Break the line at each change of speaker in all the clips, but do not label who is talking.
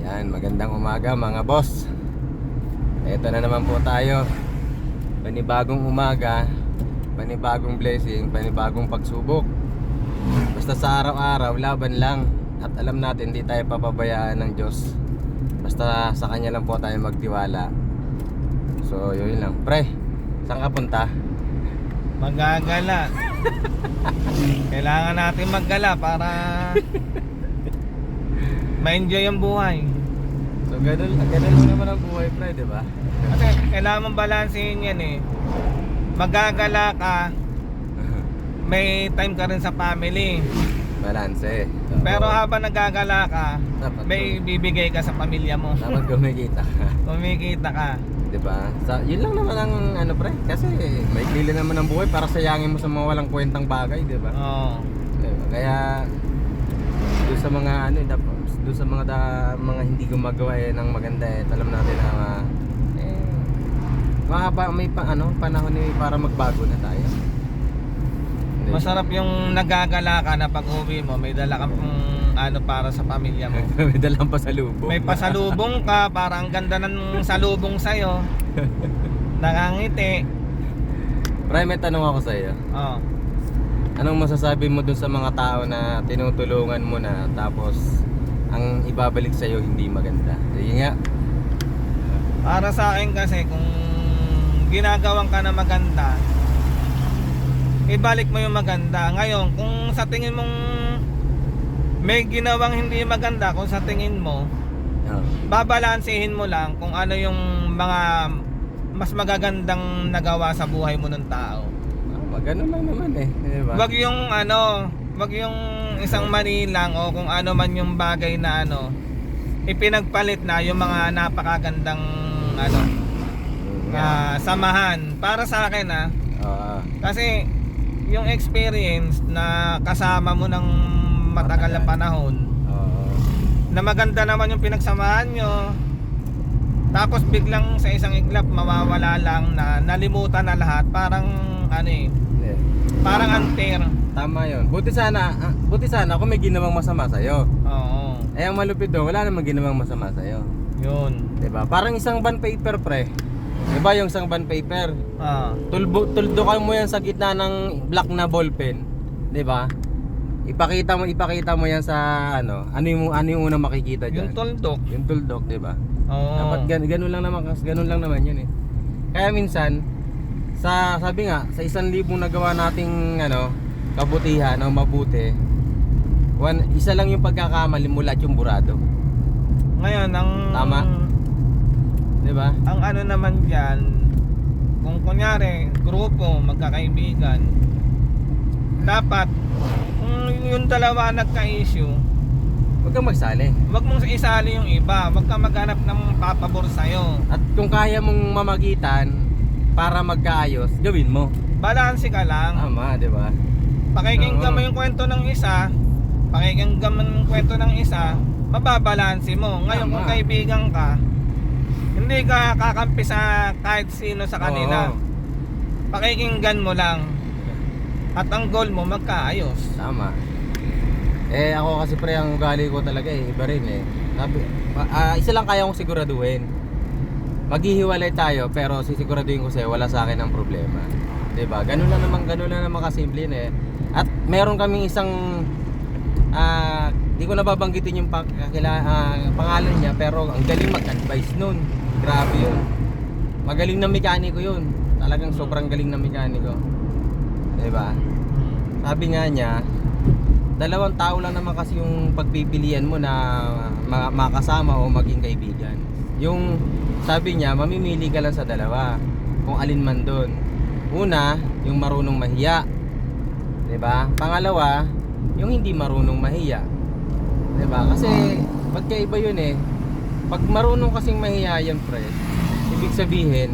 Yan, magandang umaga mga boss. Ito na naman po tayo. Panibagong umaga, panibagong blessing, panibagong pagsubok. Basta sa araw-araw, laban lang. At alam natin, hindi tayo papabayaan ng Diyos. Basta sa Kanya lang po tayo magtiwala. So, yun lang. Pre, saan ka punta?
Magagala. Kailangan natin maggala para ma-enjoy ang buhay.
So, ganun lang naman ang buhay, pre, di ba?
Kasi kailangan mong balansehin yan eh. Magagala ka, may time ka rin sa family.
Balance.
Pero habang nagagala ka,
Dapat
may bibigay ka sa pamilya mo.
dapat kumikita ka.
Kumikita ka.
Diba? Yun lang naman ang ano, pre. Kasi maikli naman ang buhay para sayangin mo sa mga walang kwentang bagay, diba?
Oo.
Diba? Kaya doon sa mga ano, doon sa mga hindi gumagawa ng maganda alam natin na may panahon para magbago na tayo. Hindi.
Masarap yung nagagala ka na pag-uwi mo, may dala kang ano para sa pamilya mo.
May dalang pasalubong.
May pasalubong ka, para ang ganda ng salubong sa'yo. Nakangiti.
Pre, may tanong ako sa iyo.
Oh.
Anong masasabi mo dun sa mga tao na tinutulungan mo na tapos ang ibabalik sa iyo hindi maganda? Sige nga.
Para sa akin kasi kung ginagawan ka na maganda, ibalik mo yung maganda. Ngayon, kung sa tingin mong may ginawang hindi maganda, kung sa tingin mo, babalansehin mo lang kung ano yung mga mas magagandang nagawa sa buhay mo ng tao.
Ganun lang naman eh, diba?
Wag yung isang mani lang o kung ano man yung bagay na ipinagpalit na yung mga napakagandang samahan para sa akin kasi yung experience na kasama mo ng matagal na panahon, na maganda naman yung pinagsamahan nyo, tapos biglang sa isang iglap mawawala lang na nalimutan na lahat, parang parang unfair.
Tama yun. Buti sana kung may ginawang masama sa'yo.
Oo.
Eh ang malupit doon, wala namang ginawang masama sa'yo.
Yun.
Diba? Parang isang bond paper, pre. Diba yung isang bond paper? Tuldukan mo yan sa gitna ng black na ballpen. Diba? Ipakita mo yan sa ano yung unang makikita dyan?
Yung tuldok.
Yung tuldok, diba?
Oo.
Dapat ganun lang naman yun eh. Kaya minsan, sabi nga, sa 1,000 nagawa nating kabutihan o mabuti, isa lang yung pagkakamali mula at yung burado.
Ngayon,
Tama? Diba?
Ang naman dyan, kung kunyari, grupo, magkakaibigan, dapat, kung yung dalawa nagka-issue,
Huwag kang magsali.
wag mong isali yung iba, wag kang maghanap ng papabor sa'yo.
At kung kaya mong mamagitan para magkaayos, gawin mo.
Balanse ka lang.
Tama, diba?
Pakikinggan mo yung kwento ng isa, mababalanse mo. Ngayon,
Tama.
kung kaibigan ka, hindi ka kakampi sa kahit sino sa kanila.
Oo.
Pakikinggan mo lang. At ang goal mo, magkaayos.
Tama. Ako kasi pre, ang ugali ko talaga iba rin eh. Isa lang kaya kong siguraduhin. Maghihiwalay tayo pero sisiguraduhin ko sa'yo wala sa akin ang problema. 'Di ba? Ganun lang naman kasimple eh. At meron kaming isang di ko nababanggitin yung pangalan niya, pero ang galing mag-advise nun. Grabe yun. Magaling na mekaniko yun. Talagang sobrang galing na mekaniko. 'Di ba? Sabi nga niya, 2 tao lang naman kasi yung pagpipilian mo na makasama o maging kaibigan. Yung sabi niya, mamimili ka lang sa 2 kung alin man doon. Una, yung marunong mahiya. 'Di ba? Pangalawa, yung hindi marunong mahiya. 'Di ba? Kasi magkaiba yun eh. Pag marunong kasing mahiya yan, pre, ibig sabihin,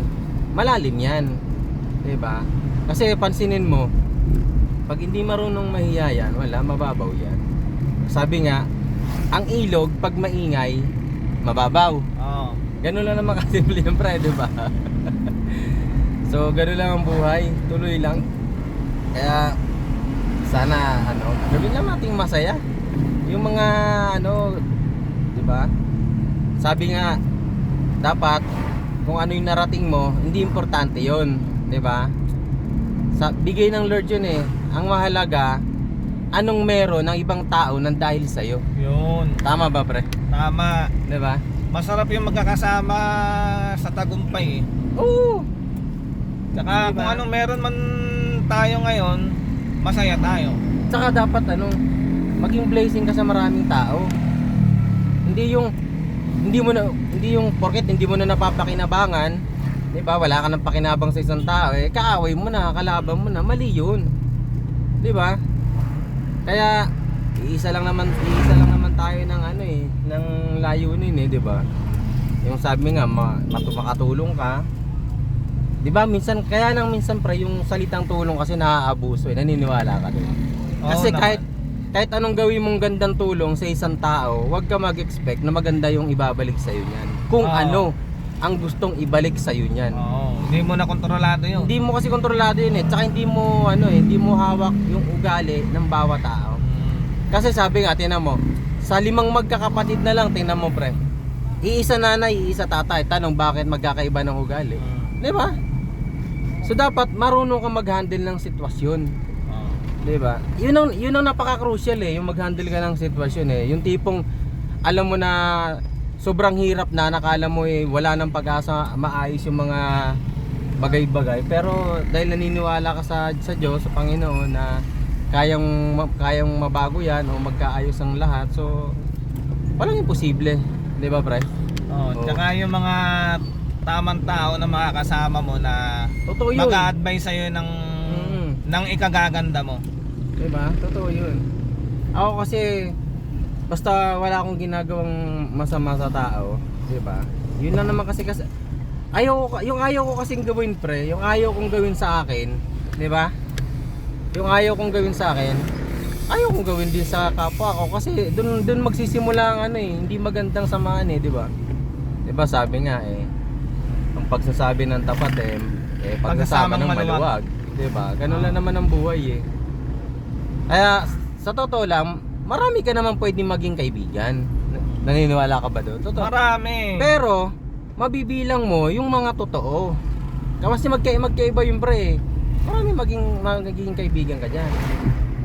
malalim yan. 'Di ba? Kasi pansinin mo, pag hindi marunong mahiya yan, wala, mababaw yan. Sabi nga, ang ilog pag maingay, mababaw.
Oo.
Ganun lang naman kasimple yung pre, diba? So, ganun lang ang buhay. Tuloy lang. Kaya, sana, gawin lang nating masaya. Yung mga, diba? sabi nga, dapat kung ano yung narating mo, hindi importante yon, di ba? Sa bigay ng Lord yun eh. Ang mahalaga, anong meron ng ibang tao nang dahil sa'yo.
Yun.
Tama ba, pre?
Tama.
Di ba?
Masarap yung magkakasama sa tagumpay eh.
Oo.
Tsaka
Diba?
kung anong meron man tayo ngayon, masaya tayo.
Tsaka dapat maging blessing ka sa maraming tao. Hindi yung porket hindi mo na napapakinabangan, 'di ba? Wala ka nang pakinabang sa isang tao, eh kaaway mo na, kalaban mo na, mali 'yun. 'Di ba? Kaya iisa lang naman tayo ng ng layunin eh, 'di ba? Yung sabi nga makatulong ka. 'Di ba? Minsan pre yung salitang tulong kasi naaabuso eh, naniniwala ka doon. Kasi
Oo,
kahit anong gawin mong gandang tulong sa isang tao, huwag ka mag-expect na maganda yung ibabalik sa iyo niyan. Kung
Oo.
ano ang gustong ibalik sa iyo niyan.
Oo, hindi mo na kontrolado yun.
Hindi mo kasi kontrolado yun eh. Tsaka hindi mo hawak yung ugali ng bawat tao. Kasi sabi nga, tingnan mo, sa 5 magkakapatid na lang, tingnan mo pre. Iisa nanay, iisa tatay. Tanong bakit magkakaiba ng ugali? 'Di ba? So dapat marunong ka mag-handle ng sitwasyon. 'Di ba? Yun ang napaka-crucial eh, yung mag-handle ka ng sitwasyon eh. Yung tipong alam mo na sobrang hirap na, nakala mo eh wala nang pag-asa maayos yung mga bagay-bagay, pero dahil naniniwala ka sa Diyos, sa Panginoon na kayang mabago 'yan o magkaayos ang lahat. So walang imposible, 'di ba, pre?
Oo, tsaka yung mga tamang tao na makakasama mo na
Totoo yun.
mag-a-advise sa'yo ng ikagaganda mo.
Diba? Totoo yun. Ako kasi basta wala akong ginagawang masama sa tao, diba? Yun lang naman kasi ayaw ko kasing gawin pre, yung ayaw kong gawin sa akin, diba? Yung ayaw kong gawin sa akin, ayaw kong gawin din sa kapwa ko kasi dun magsisimula ang hindi magandang samaan eh, diba? Diba sabi nga eh, ang pagsasabi ng tapat pagsasama ng maluwag. Diba? Ganun lang naman ang buhay eh. Kaya sa totoo lang, marami ka naman pwedeng maging kaibigan. Naniniwala ka ba doon? Totoo.
Marami.
Pero mabibilang mo yung mga totoo. Kasi magkaiba yung pre. Marami magiging kaibigan ka diyan.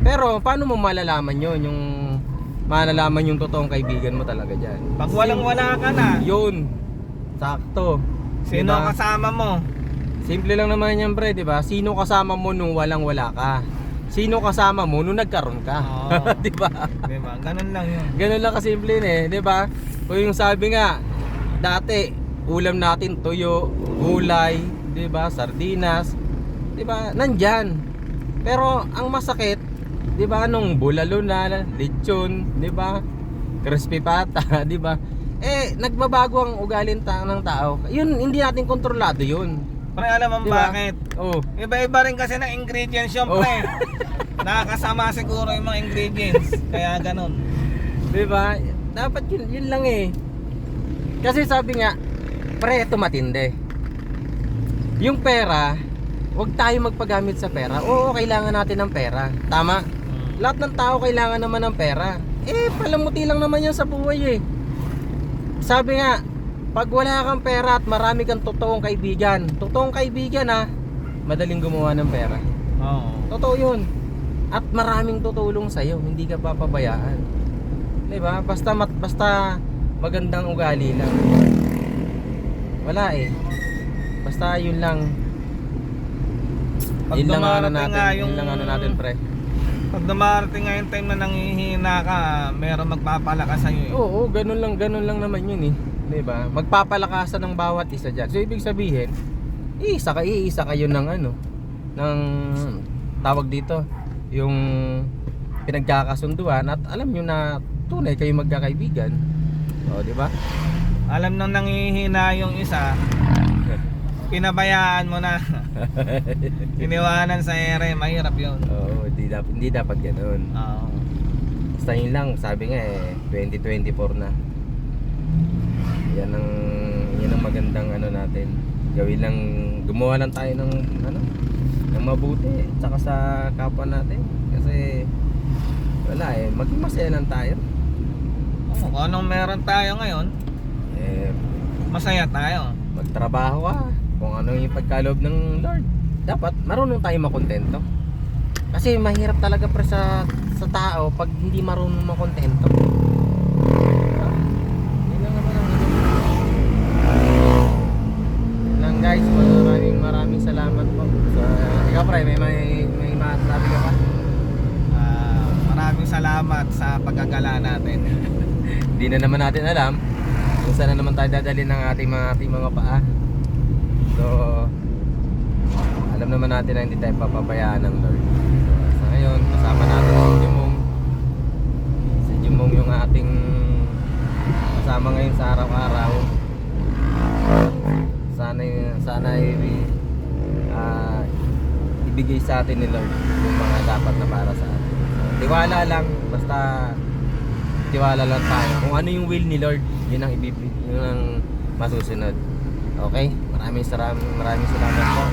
Pero paano mo malalaman yon, yung malalaman yung totoong kaibigan mo talaga diyan?
Pag walang-wala ka na.
Yun. Sakto.
Sino
Diba?
kasama mo?
Simple lang naman yan pre, di ba? Sino kasama mo nung walang-wala ka? Sino kasama mo nung nagkaroon ka?
Oo.
Di ba?
Diba? Ganun lang yun.
Ganun lang kasimple eh, di ba? O yung sabi nga, dati ulam natin tuyo, gulay, di ba? Sardinas, di ba? Nandyan. Pero ang masakit, di ba? Nung bulalo na, lechon, di ba? Crispy pata, di ba? Nagbabago ang ugali ng tao. Yun, hindi natin kontrolado yun.
Pre, alam mo
Diba?
bakit?
Oh.
Iba-iba rin kasi ng ingredients yun, pre. Nakakasama siguro yung mga ingredients. Kaya ganun.
Diba? Dapat yun lang eh. Kasi sabi nga, pre, ito matindi. Yung pera, huwag tayo magpagamit sa pera. Oo, kailangan natin ng pera. Tama? Lahat ng tao kailangan naman ng pera. Palamuti lang naman yan sa buhay eh. Sabi nga, pag wala kang pera at marami kang totoong kaibigan madaling gumawa ng pera.
Oo.
Totoo yun. At maraming tutulong sa'yo, hindi ka papabayaan. Diba? Basta magandang ugali lang. Wala eh. Basta yun lang.
Pag
Yun lang
dumarating
natin,
nga
yun lang natin pre.
Pag dumarating nga yung time na nanghihina ka, meron magpapalakas sa'yo eh.
Oo, ganun lang naman yun eh. Diba? Magpapalakasan ng bawat isa dyan. So ibig sabihin, iisa kayo ng ng tawag dito, yung pinagkakasunduan at alam nyo na tunay kayo magkakaibigan. O, diba?
Alam nang nanghihina yung isa, pinabayaan mo na. Iniwanan sa ere, mahirap yun.
Oo, hindi dapat ganoon.
Oo.
Basta yun lang, sabi nga 2024 na. Yan ang magandang natin. Gawin lang, gumawa lang tayo ng ng mabuti tsaka sa kapwa natin. Kasi wala maging masaya lang tayo.
Kung anong meron tayo ngayon, masaya tayo.
Magtrabaho ka kung ano yung pagkaloob ng Lord. Dapat marunong tayo makontento. Kasi mahirap talaga pre sa tao pag hindi marunong makontento. Yun lang naman ang yun lang guys, maraming salamat po. So, ikaw pre, may masasabi ka pa?
Maraming salamat sa paggagala natin.
Hindi na naman natin alam kung saan na naman tayo dadalhin ng ating mga paa. So, alam naman natin na hindi tayo papabayaan ng Lord. So, sa ngayon, kasama natin si Jumong yung ating kasama ngayon sa araw-araw. Sana ibigay sa atin ni Lord yung mga dapat na para sa atin. So, tiwala lang, basta tiwala lang tayo. Kung ano yung will ni Lord, yun ang yun ang masusunod. Okay? Maraming salamat po.